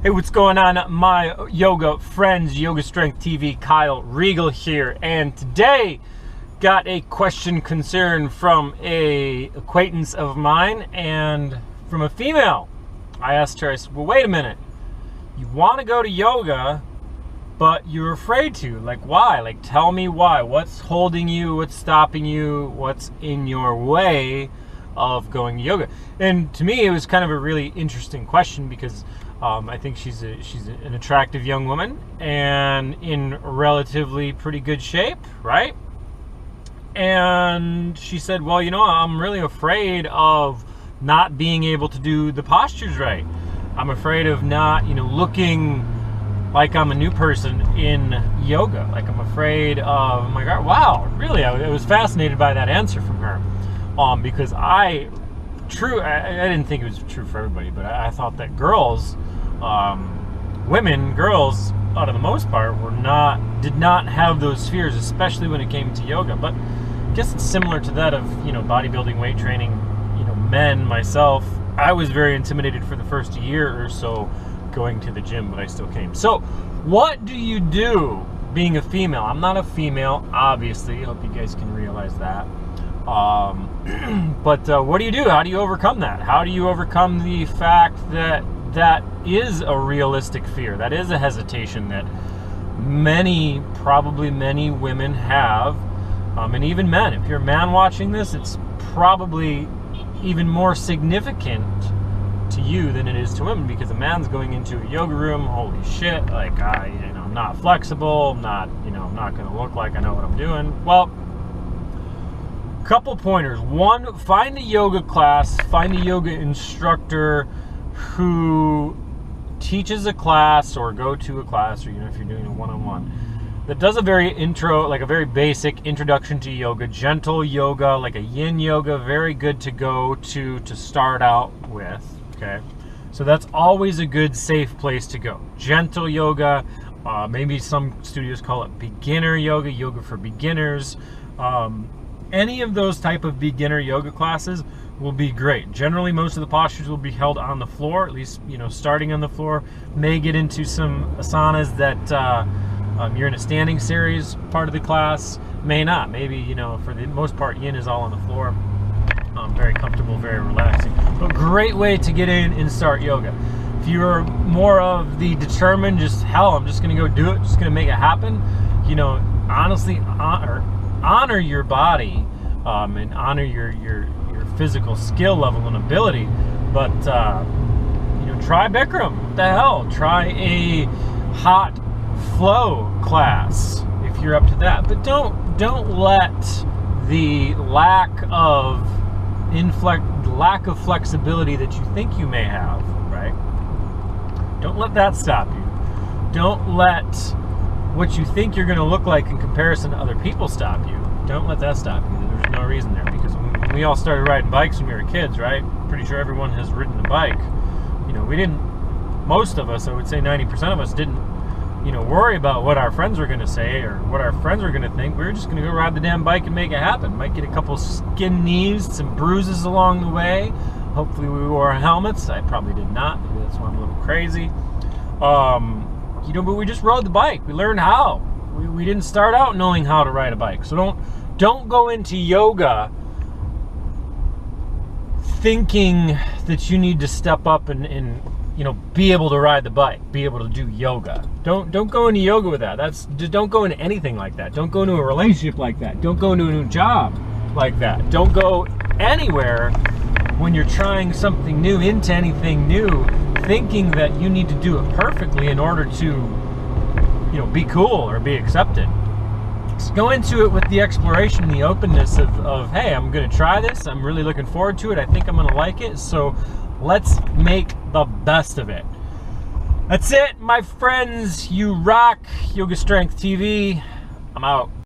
Hey, what's going on, my yoga friends? Yoga Strength TV, Kyle Regal here, and today got a question concern from a acquaintance of mine and from a female. I asked her, I said, well, wait a minute, you want to go to yoga, but you're afraid to. Like, why? Like, tell me why. What's holding you? What's stopping you? What's in your way of going to yoga? And to me, it was kind of a really interesting question because I think she's an attractive young woman and in relatively pretty good shape, right? And she said, well, you know, I'm really afraid of not being able to do the postures right. I'm afraid of not, looking like I'm a new person in yoga. Like, I'm afraid of, my God, wow, really, I was fascinated by that answer from her. Because I didn't think it was true for everybody, but I thought that girls, girls, out of the most part, did not have those fears, especially when it came to yoga. But I guess it's similar to that of, bodybuilding, weight training, men, myself. I was very intimidated for the first year or so going to the gym, but I still came. So what do you do being a female? I'm not a female, obviously. I hope you guys can realize that. But what do you do? How do you overcome that? How do you overcome the fact that that is a realistic fear? That is a hesitation that probably many women have, and even men. If you're a man watching this, it's probably even more significant to you than it is to women, because a man's going into a yoga room, holy shit, like, I'm not flexible, I'm not going to look like I know what I'm doing. Well, couple pointers. One, find a yoga class, find a yoga instructor who teaches a class, or go to a class, or if you're doing a one-on-one, that does a very basic introduction to yoga, gentle yoga, like a yin yoga, very good to go to start out with. Okay, so that's always a good, safe place to go. Gentle yoga, maybe some studios call it beginner yoga, yoga for beginners. Any of those type of beginner yoga classes will be great. Generally, most of the postures will be held on the floor, at least, starting on the floor. May get into some asanas that you're in a standing series part of the class, may not. Maybe, for the most part, yin is all on the floor. Very comfortable, very relaxing. But great way to get in and start yoga. If you're more of the determined, I'm just going to go do it, just going to make it happen, honestly, honor your body and honor your physical skill level and ability, but try Bikram. What the hell? Try a hot flow class if you're up to that. But don't let the lack of flexibility that you think you may have, right? Don't let that stop you. Don't let what you think you're going to look like in comparison to other people stop you. Don't let that stop you. There's no reason there, because when we all started riding bikes when we were kids, right? Pretty sure everyone has ridden a bike. Most of us, I would say 90% of us, didn't, worry about what our friends were going to say or what our friends were going to think. We were just going to go ride the damn bike and make it happen. Might get a couple skin knees, some bruises along the way. Hopefully we wore helmets. I probably did not. Maybe that's why I'm a little crazy. But we just rode the bike. We learned how. We didn't start out knowing how to ride a bike. So don't go into yoga thinking that you need to step up and be able to ride the bike, be able to do yoga. Don't go into yoga with that. Don't go into anything like that. Don't go into a relationship like that. Don't go into a new job like that. Don't go anywhere when you're trying something new, into anything new, thinking that you need to do it perfectly in order to be cool or be accepted. Just go into it with the exploration, the openness of hey, I'm going to try this. I'm really looking forward to it. I think I'm going to like it. So let's make the best of it. That's it, my friends. You rock. Yoga Strength TV. I'm out.